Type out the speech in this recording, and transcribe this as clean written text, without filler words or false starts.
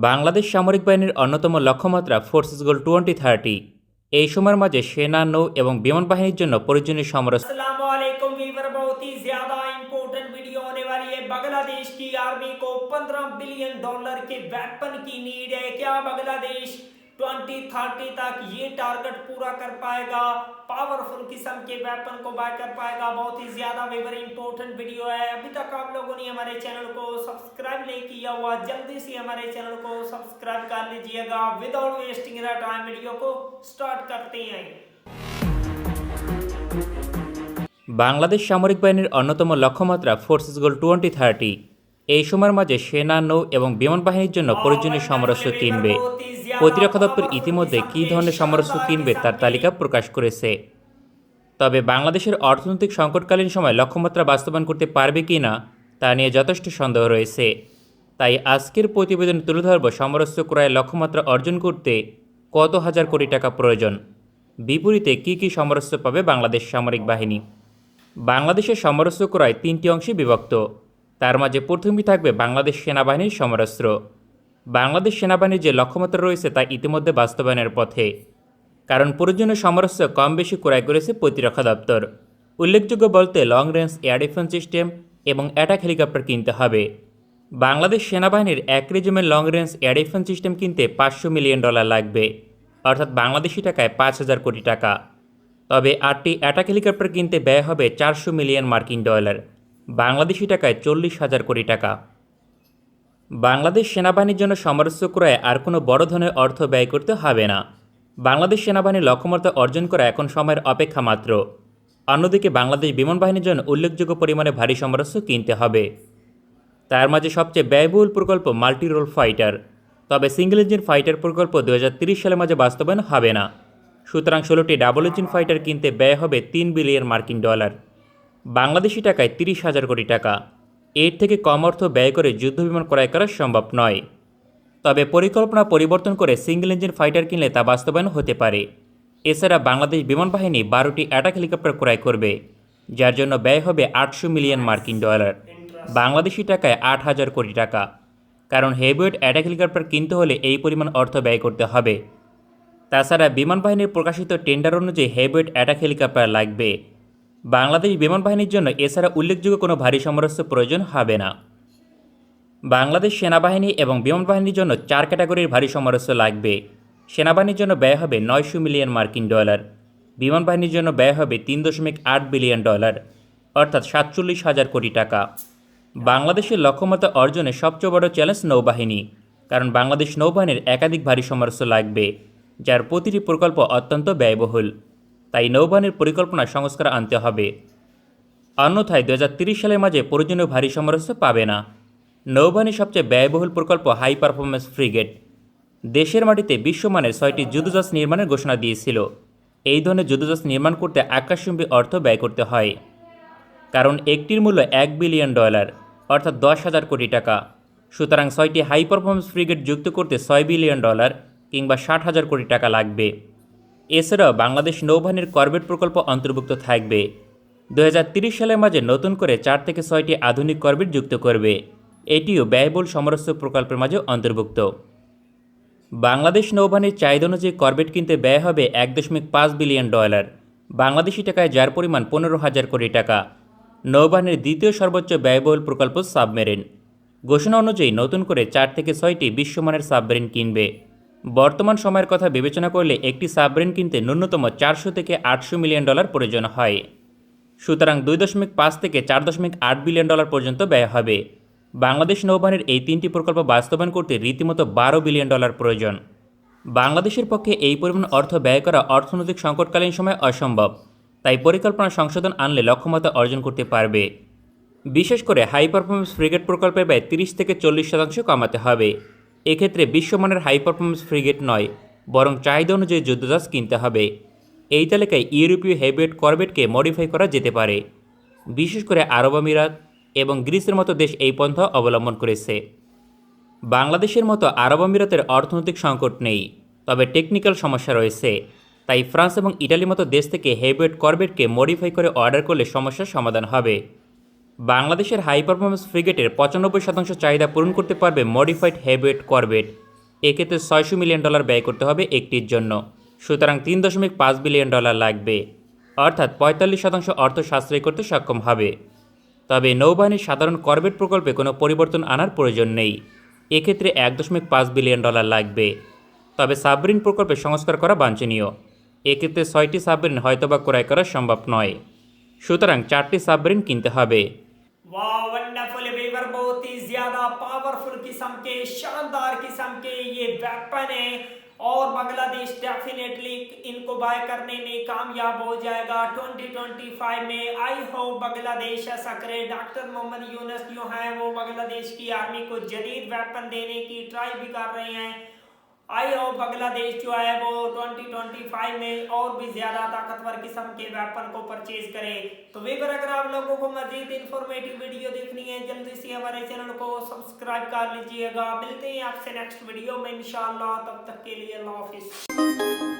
বাংলাদেশ সামরিক বাহিনীর অন্যতম লক্ষ্যমাত্রা ফোর্সেস গোল 2030। এই সময়ের মাঝে সেনা, নৌ এবং বিমান বাহিনীর জন্য প্রয়োজনীয় সমরাস্ত্র। अस्सलामुअलैकुम वीवर, बहुत ही ज्यादा इंपॉर्टेंट वीडियो होने वाली है। बांग्लादेश की आर्मी को $15 बिलियन के वेपन की नीड है। क्या बांग्लादेश 2030 तक ये टारगेट पूरा कर पाएगा? पावरफुल किस्म के वेपन को बाय कर पाएगा? बहुत ही ज्यादा वीवर इंपॉर्टेंट वीडियो है। अभी तक आप लोगों ने हमारे चैनल को सब्सक्राइब नहीं किया हुआ, जल्दी से हमारे चैनल को सब्सक्राइब कर लीजिएगा। विदाउट वेस्टिंग टाइम वीडियो को स्टार्ट करते हैं। বাংলাদেশ সামরিক বাহিনীর অন্যতম লক্ষ্যমাত্রা ফোর্সেস গোল 2030। এই সময়ের মাঝে সেনা, নৌ এবং বিমান বাহিনীর জন্য প্রয়োজনীয় সমরাস্ত্র কিনবে। প্রতিরক্ষা দপ্তর ইতিমধ্যে কী ধরনের সমরাস্ত্র কিনবে তার তালিকা প্রকাশ করেছে। তবে বাংলাদেশের অর্থনৈতিক সংকটকালীন সময় লক্ষ্যমাত্রা বাস্তবায়ন করতে পারবে কি না তা নিয়ে যথেষ্ট সন্দেহ রয়েছে। তাই আজকের প্রতিবেদন তুলে ধরব সমরাস্ত্র ক্রয়ের লক্ষ্যমাত্রা অর্জন করতে কত হাজার কোটি টাকা প্রয়োজন, বিপরীতে কী কী সমরাস্ত্র পাবে বাংলাদেশ সামরিক বাহিনী। বাংলাদেশের সমরাস্ত্র ক্রয় তিনটি অংশে বিভক্ত। তার মাঝে প্রথমেই থাকবে বাংলাদেশ সেনাবাহিনীর সমরাস্ত্র। বাংলাদেশ সেনাবাহিনীর যে লক্ষ্যমাত্রা রয়েছে তা ইতিমধ্যে বাস্তবায়নের পথে, কারণ প্রয়োজনীয় সমরাস্ত্র কম বেশি ক্রয় করেছে প্রতিরক্ষা দপ্তর। উল্লেখযোগ্য বলতে long range air defence system এবং অ্যাটাক হেলিকপ্টার কিনতে হবে। বাংলাদেশ সেনাবাহিনীর এক regiment long range air defence system কিনতে $500 মিলিয়ন লাগবে, অর্থাৎ বাংলাদেশি টাকায় 5,000 কোটি টাকা। তবে 8টি অ্যাটাক হেলিকপ্টার কিনতে ব্যয় হবে $400 মিলিয়ন, বাংলাদেশি টাকায় 40,000 কোটি টাকা। বাংলাদেশ সেনাবাহিনীর জন্য সমরাস্ত্র ক্রয়ে আর কোনো বড় ধরনের অর্থ ব্যয় করতে হবে না। বাংলাদেশ সেনাবাহিনীর লক্ষ্যমাত্রা অর্জন করা এখন সময়ের অপেক্ষা মাত্র। অন্যদিকে বাংলাদেশ বিমান বাহিনীর জন্য উল্লেখযোগ্য পরিমাণে ভারী সমরাস্ত্র কিনতে হবে। তার মাঝে সবচেয়ে ব্যয়বহুল প্রকল্প মাল্টি রোল ফাইটার। তবে সিঙ্গেল ইঞ্জিন ফাইটার প্রকল্প 2030 সালের মাঝে বাস্তবায়ন হবে না। সুতরাং 16টি ডাবল ইঞ্জিন ফাইটার কিনতে ব্যয় হবে $3 বিলিয়ন, বাংলাদেশি টাকায় 30,000 কোটি টাকা। এর থেকে কম অর্থ ব্যয় করে যুদ্ধবিমান ক্রয় করা সম্ভব নয়। তবে পরিকল্পনা পরিবর্তন করে সিঙ্গেল ইঞ্জিন ফাইটার কিনলে তা বাস্তবায়ন হতে পারে। এছাড়া বাংলাদেশ বিমান বাহিনী 12টি অ্যাটাক হেলিকপ্টার ক্রয় করবে, যার জন্য ব্যয় হবে $800 মিলিয়ন, বাংলাদেশি টাকায় 8,000 কোটি টাকা। কারণ হেভিওয়েট অ্যাটাক হেলিকপ্টার কিনতে হলে এই পরিমাণ অর্থ ব্যয় করতে হবে। তাছাড়া বিমান বাহিনীর প্রকাশিত টেন্ডার অনুযায়ী হেভিওয়েট অ্যাটাক হেলিকপ্টার লাগবে। বাংলাদেশ বিমান বাহিনীর জন্য এছাড়া উল্লেখযোগ্য কোনো ভারী সমরাস্ত্র প্রয়োজন হবে না। বাংলাদেশ সেনাবাহিনী এবং বিমান বাহিনীর জন্য 4 ক্যাটাগরির ভারী সমরাস্ত্র লাগবে। সেনাবাহিনীর জন্য ব্যয় হবে $900 মিলিয়ন, বিমান বাহিনীর জন্য ব্যয় হবে $3.8 বিলিয়ন, অর্থাৎ 47,000 কোটি টাকা। বাংলাদেশের লক্ষ্যমাত্রা অর্জনে সবচেয়ে বড় চ্যালেঞ্জ নৌবাহিনী, কারণ বাংলাদেশ নৌবাহিনীর একাধিক ভারী সমরাস্ত্র লাগবে, যার প্রতিটি প্রকল্প অত্যন্ত ব্যয়বহুল। তাই নৌবাহিনীর পরিকল্পনা সংস্কার আনতে হবে। অন্যথায় 2030 সালের মাঝে প্রয়োজনীয় ভারী সমরাস্ত্র পাবে না। নৌবাহিনীর সবচেয়ে ব্যয়বহুল প্রকল্প হাই পারফরমেন্স ফ্রিগেট। দেশের মাটিতে বিশ্বমানের 6টি যুদ্ধজাহাজ নির্মাণের ঘোষণা দিয়েছিল। এই ধরনের যুদ্ধজাহাজ নির্মাণ করতে আকাশচুম্বী অর্থ ব্যয় করতে হয়, কারণ একটির মূল্য $1 বিলিয়ন, অর্থাৎ 10,000 কোটি টাকা। সুতরাং 6টি হাই পারফরমেন্স ফ্রিগেট যুক্ত করতে $6 বিলিয়ন কিংবা 60,000 কোটি টাকা লাগবে। এছাড়াও বাংলাদেশ নৌবাহিনীর করভেট প্রকল্প অন্তর্ভুক্ত থাকবে। 2030 সালের মাঝে নতুন করে 4 থেকে 6টি আধুনিক করভেট যুক্ত করবে। এটিও ব্যয়বহুল সমরাস্ত্র প্রকল্পের মাঝে অন্তর্ভুক্ত। বাংলাদেশ নৌবাহিনীর চাহিদা অনুযায়ী করভেট কিনতে ব্যয় হবে $1.5 বিলিয়ন, বাংলাদেশি টাকায় যার পরিমাণ 15,000 কোটি টাকা। নৌবাহিনীর দ্বিতীয় সর্বোচ্চ ব্যয়বহুল প্রকল্প সাবমেরিন। ঘোষণা অনুযায়ী নতুন করে 4 থেকে 6টি বিশ্বমানের সাবমেরিন কিনবে। বর্তমান সময়ের কথা বিবেচনা করলে একটি সাবমেরিন কিনতে ন্যূনতম $400 থেকে $800 মিলিয়ন প্রয়োজন হয়। সুতরাং $2.5 থেকে $4.8 বিলিয়ন পর্যন্ত ব্যয় হবে। বাংলাদেশ নৌবাহিনীর এই 3টি প্রকল্প বাস্তবায়ন করতে রীতিমতো $12 বিলিয়ন প্রয়োজন। বাংলাদেশের পক্ষে এই পরিমাণ অর্থ ব্যয় করা অর্থনৈতিক সংকটকালীন সময় অসম্ভব। তাই পরিকল্পনা সংশোধন আনলে লক্ষ্যমাত্রা অর্জন করতে পারবে। বিশেষ করে হাই পারফরমেন্স ফ্রিগেট প্রকল্পের ব্যয় 30 থেকে 40% কমাতে হবে। এক্ষেত্রে বিশ্বমানের হাই পারফরমেন্স ফ্রিগেট নয়, বরং চাহিদা অনুযায়ী যুদ্ধজাহাজ কিনতে হবে। এই তালিকায় ইউরোপীয় হেভিওয়েট করভেটকে মডিফাই করা যেতে পারে। বিশেষ করে আরব আমিরাত এবং গ্রিসের মতো দেশ এই পন্থা অবলম্বন করেছে। বাংলাদেশের মতো আরব আমিরাতের অর্থনৈতিক সংকট নেই, তবে টেকনিক্যাল সমস্যা রয়েছে। তাই ফ্রান্স এবং ইটালির মতো দেশ থেকে হেভিওয়েট করভেটকে মডিফাই করে অর্ডার করলে সমস্যার সমাধান হবে। বাংলাদেশের হাই পারফরমেন্স ফ্রিগেটের 95% চাহিদা পূরণ করতে পারবে মডিফাইড হেভিওয়েট করভেট, এক্ষেত্রে $600 মিলিয়ন ব্যয় করতে হবে একটির জন্য। সুতরাং $3.5 বিলিয়ন লাগবে, অর্থাৎ 45% অর্থ সাশ্রয় করতে সক্ষম হবে। তবে নৌবাহিনীর সাধারণ করভেট প্রকল্পে কোনো পরিবর্তন আনার প্রয়োজন নেই। এক্ষেত্রে $1.5 বিলিয়ন লাগবে। তবে সাবমেরিন প্রকল্পে সংস্কার করা বাঞ্ছনীয়। এক্ষেত্রে 6টি সাবমেরিন হয়তোবা ক্রয় করা সম্ভব নয়। সুতরাং 4টি সাবমেরিন কিনতে হবে। वाह वंडरफुल वीवर, बहुत ही ज्यादा पावरफुल किस्म के शानदार किस्म के ये वेपन है और बांग्लादेश डेफिनेटली इनको बाय करने में कामयाब हो जाएगा 2025 में। आई होप बांग्लादेश ऐसा करे। डॉक्टर मोहम्मद यूनुस जो है वो बांग्लादेश की आर्मी को जदीद वेपन देने की ट्राई भी कर रहे हैं। आई होप बांग्लादेश जो है वो 2025 में और भी ज्यादा ताकतवर किस्म के वेपन को परचेज करे। तो वीवर, अगर आप लोगों को मजीद इंफॉर्मेटिव वीडियो देखनी है जल्दी से हमारे चैनल को सब्सक्राइब कर लीजिएगा। मिलते हैं आपसे नेक्स्ट वीडियो में इंशाअल्लाह, तब तक के लिए अल्लाह हाफिज।